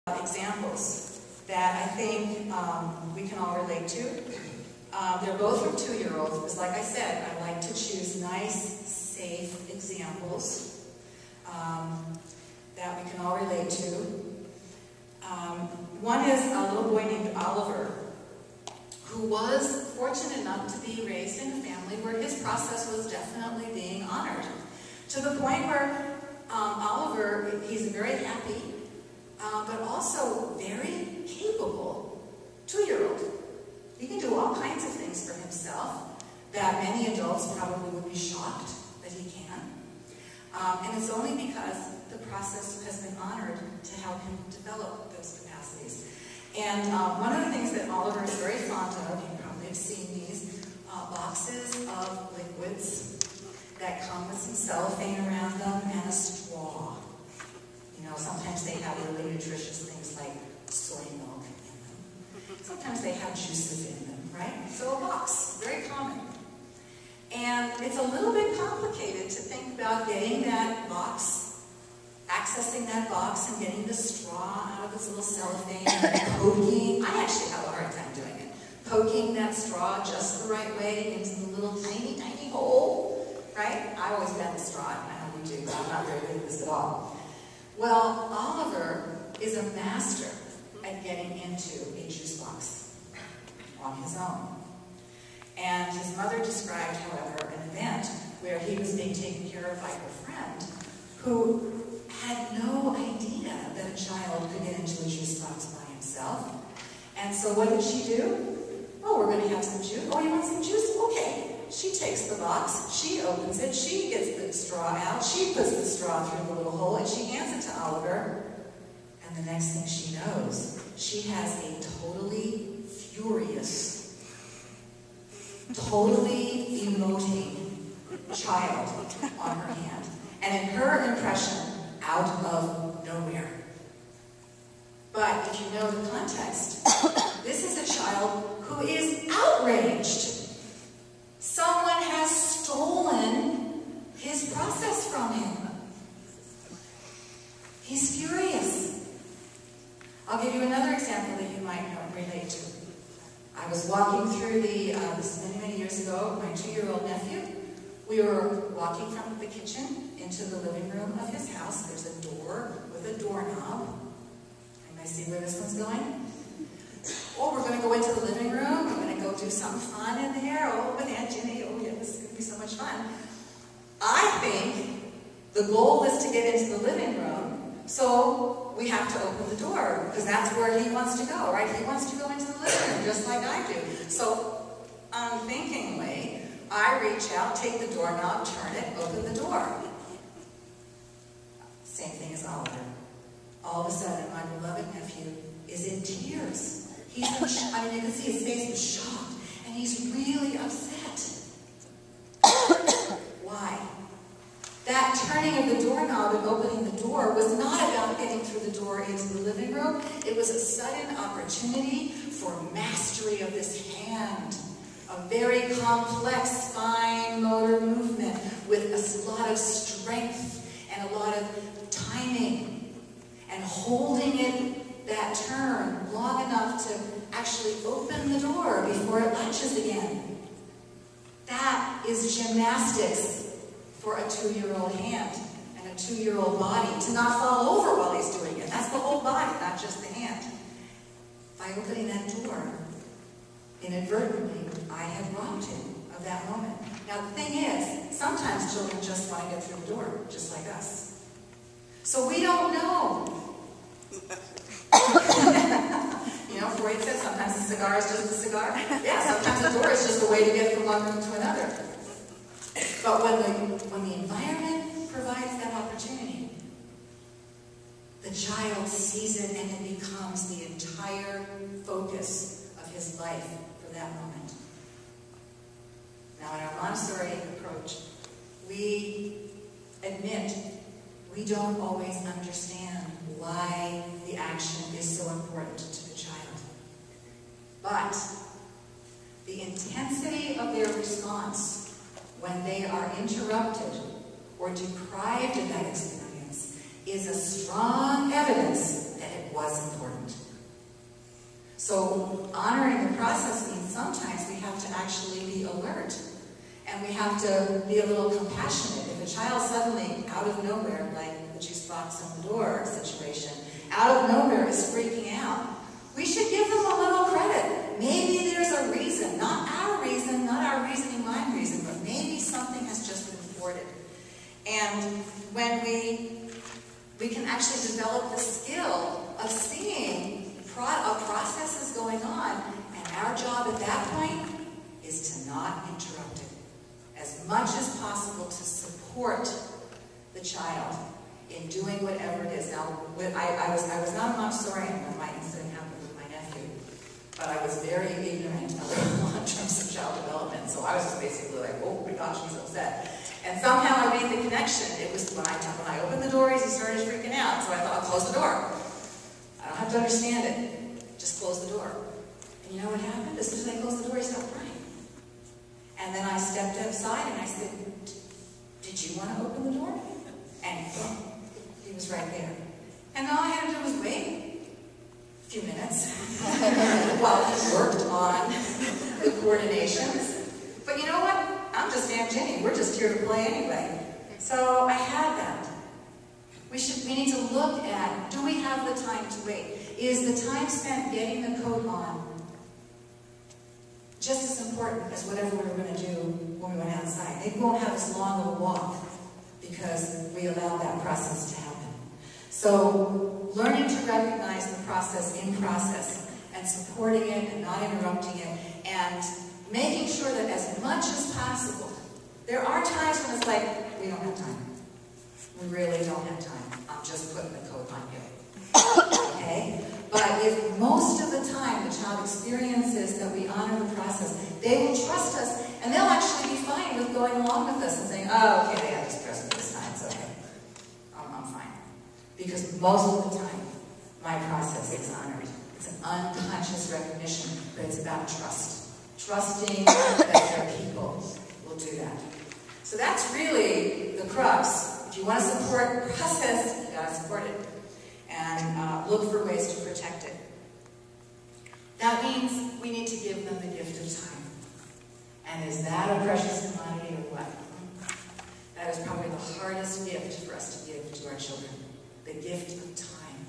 examples that I think we can all relate to. They're both from 2-year-olds, because like I said, I like to choose nice, safe examples that we can all relate to. One is a little boy named Oliver, who was fortunate enough to be raised in a family where his process was definitely being honored. To the point where Oliver, he's a very happy, but also very capable 2-year-old. He can do all kinds of things for himself that many adults probably would be shocked that he can. And it's only because the process has been honored to help him develop those capacities. And one of the things that Oliver is very fond of, you probably have seen these, boxes of liquids that come with some cellophane around them and a straw. You know, sometimes they have really nutritious things like soy milk in them. Sometimes they have juices in them, right? So a box, very common. And it's a little bit complicated to think about getting that box, accessing that box and getting the straw out of this little cellophane and poking. I actually have a hard time doing it. Poking that straw just the right way into the little tiny, tiny hole, right? I always bend the straw, I don't know how you do, but I'm not very good at this at all. Well, Oliver is a master at getting into a juice box on his own. And his mother described, however, an event where he was being taken care of by her friend who had no idea that a child could get into a juice box by himself. And so what did she do? Oh, we're going to have some juice. Oh, you want some juice? Okay. She takes the box, she opens it, she gets the straw out, she puts the straw through the little hole, and she hands it to Oliver. And the next thing she knows, she has a totally furious, totally emoting child on her hand. And in her impression, out of nowhere. But if you know the context, this is a child who is outraged. Someone has stolen his process from him. He's furious. I'll give you another example that you might relate to. I was walking through this is many, many years ago, my 2-year-old nephew. We were walking from the kitchen into the living room of his house. There's a door with a doorknob. Anybody see where this one's going? Oh, we're going to go into the living room. We're going to go do something fun in there. Oh, with Aunt Ginny. Oh, yeah, this is going to be so much fun. I think the goal is to get into the living room, so we have to open the door, because that's where he wants to go, right? He wants to go into the living room, just like I do. So, unthinkingly, I reach out, take the doorknob, turn it, open the door. Same thing as Oliver. All of a sudden, my beloved nephew is in tears. He's in I mean, you can see his face was shocked, and he's really upset. Why? That turning of the doorknob and opening the door was not about getting through the door into the living room. It was a sudden opportunity for mastery of this hand. A very complex fine motor movement with a lot of strength and a lot of timing. And holding it, that turn, long enough to actually open the door before it latches again. That is gymnastics for a 2-year-old hand and a 2-year-old body, to not fall over while he's doing it. That's the whole body, not just the hand. By opening that door, inadvertently, I had robbed him of that moment. Now the thing is, sometimes children just want to get through the door, just like us. So we don't know. You know, Freud said sometimes a cigar is just a cigar. Yeah, sometimes a door is just a way to get from one room to another. But when the environment provides that opportunity, the child sees it and it becomes the entire focus of his life for that moment. Now, in our Montessori approach, we admit we don't always understand why the action is so important to the child. But the intensity of their response when they are interrupted or deprived of that experience is a strong evidence that it it was important. So honoring the process means sometimes we have to actually be alert. And we have to be a little compassionate. If a child suddenly, out of nowhere, like the juice box on the door situation, out of nowhere is freaking out, we should give them a little credit. Maybe there's a reason, not our reasoning mind reason, but maybe something has just been thwarted. And when we can actually develop the skill of seeing a process is going on, and our job at that point is to not interrupt it. As much as possible to support the child in doing whatever it is. Now, I was not a Montessorian when my incident happened with my nephew, but I was very ignorant in terms of child development. So I was just basically like, oh my gosh, he's upset. And somehow I made the connection. It was when I opened the door, he started freaking out. So I thought, I'll close the door. I don't have to understand it. Just close the door. And you know what happened? As soon as I closed the door, he stopped crying. And then I stepped outside and I said, did you want to open the door? And he was right there. And all I had to do was wait a few minutes while he worked on the coordinations. But you know what? I'm just Aunt Ginny. We're just here to play anyway. So I had that. We need to look at, do we have the time to wait? Is the time spent getting the coat on just as important as whatever we were going to do when we went outside? Maybe we won't have as long of a walk because we allowed that process to happen. So learning to recognize the process in process and supporting it and not interrupting it and making sure that as much as possible, there are times when it's like, we don't have time. We really don't have time. I'm just putting the coat on you. Okay? But if most of the time the child experiences that we honor the process, they will trust us, and they'll actually be fine with going along with us and saying, oh, okay, they have this present this time, it's okay. I'm fine. Because most of the time, my process is honored. It's an unconscious recognition, but it's about trust. Trusting that their people will do that. So that's really the crux. If you want to support the process, you got to support it. And look for ways to protect it. That means we need to give them the gift of time. And is that a precious commodity or what? That is probably the hardest gift for us to give to our children. The gift of time.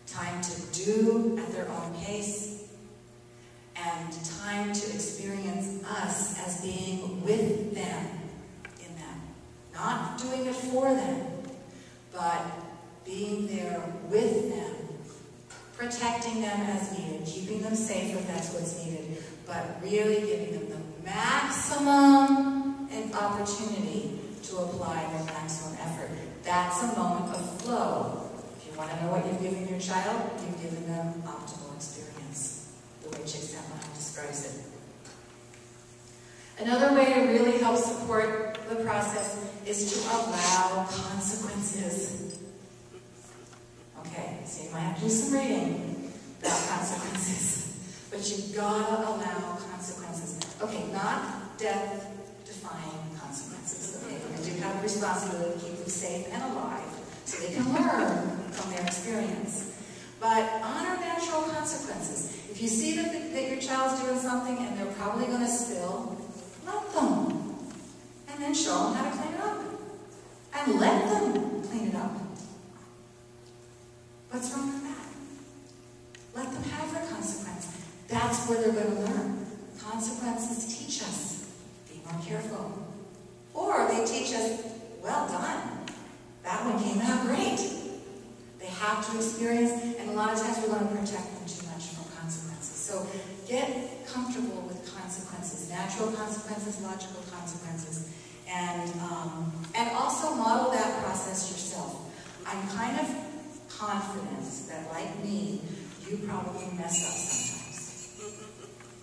Time to do at their own pace. And time to experience us as being with them in that. Not doing it for them, but being there with them, protecting them as needed, keeping them safe if that's what's needed, but really giving them the maximum opportunity to apply their maximum effort. That's a moment of flow. If you want to know what you've given your child, you've given them optimal experience, the way Csikszentmihalyi describes it. Another way to really help support the process is to allow consequences. Okay, so you might have to do some reading about consequences, but you've got to allow consequences. Okay, not death-defying consequences. Okay, we do have a responsibility to keep them safe and alive so they can learn from their experience. But honor natural consequences. If you see that your child's doing something and they're probably going to spill, let them. And then show them how to clean it up. And let them clean it up. What's wrong with that? Let them have their consequence. That's where they're going to learn. Consequences teach us. Be more careful. Or they teach us, well done. That one came out great. They have to experience, and a lot of times we're going to protect them too much from consequences. So get comfortable with consequences, natural consequences, logical consequences, and also model that process yourself. I'm kind of confident that, like me, you probably mess up sometimes.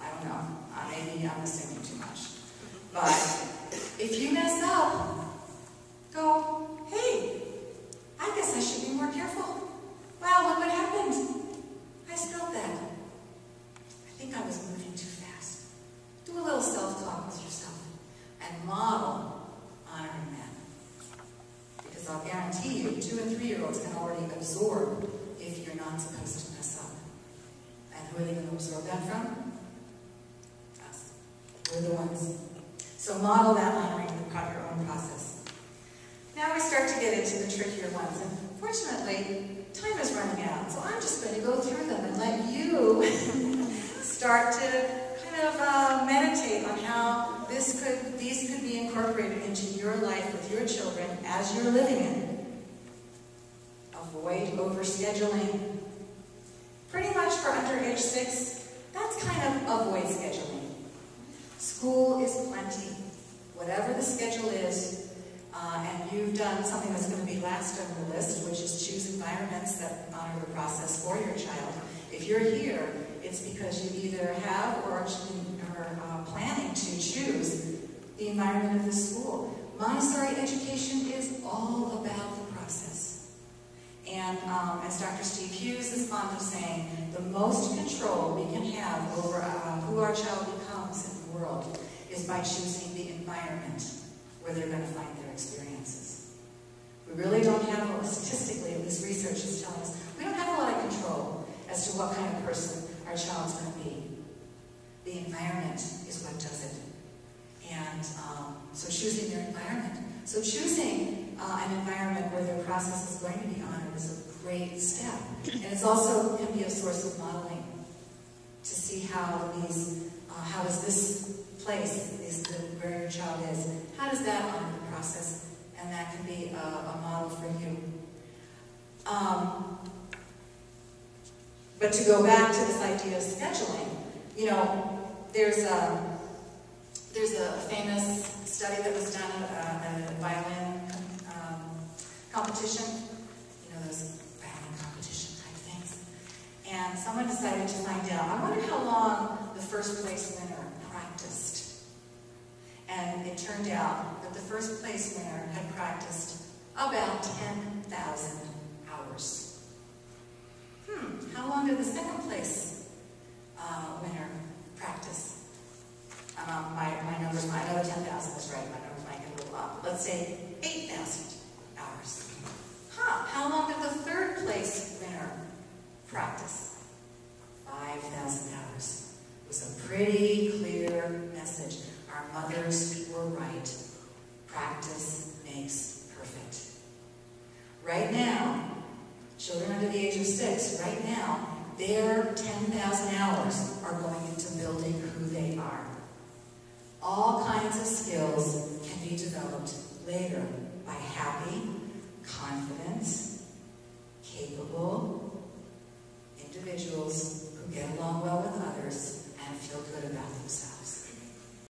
I don't know. Maybe I'm assuming too much. But if you mess up, go, hey, I guess I should be more careful. Wow, look what happened. I spilled that. I think I was moving too fast. Do a little self-talk with yourself and model honoring that. Because I'll guarantee you, 2- and 3-year-olds can already absorb if you're not supposed to mess up. And who are they going to absorb that from? Us. We're the ones. So model that honoring your own process. Now we start to get into the trickier ones. And fortunately, time is running out. So I'm just going to go through them and let you start to kind of meditate on how these could be incorporated into your life with your children as you're living it. Avoid overscheduling. Pretty much for under age 6, that's kind of avoid scheduling. School is plenty. Whatever the schedule is, and you've done something that's going to be last on the list, which is choose environments that honor the process for your child. If you're here, it's because you either have or are planning to choose the environment of the school. Montessori education is all about the process. And as Dr. Steve Hughes is fond of saying, the most control we can have over who our child becomes in the world is by choosing the environment where they're going to find their experiences. We really don't have, statistically, this research is telling us, we don't have a lot of control as to what kind of person our child's going to be. The environment is what does it. And so choosing their environment. So choosing an environment where their process is going to be honored is a great step. And it's also can be a source of modeling to see how does this place, where your child is, how does that honor the process? And that can be a model for you. But to go back to this idea of scheduling, you know, there's a famous study that was done at a violin competition, you know, those violin competition type things. And someone decided to find out, I wonder how long the first place winner practiced. And it turned out that the first place winner had practiced about 10,000 hours. How long did the second place winner practice? My numbers, I know 10,000 is right, my numbers might get a little off. Let's say 8,000 hours. How long did the third place winner practice? 5,000 hours. It was a pretty clear message. Our mothers were right. Practice makes perfect. Right now, children under the age of 6, right now, their 10,000 hours are going into building who they are. All kinds of skills can be developed later by happy, confident, capable individuals who get along well with others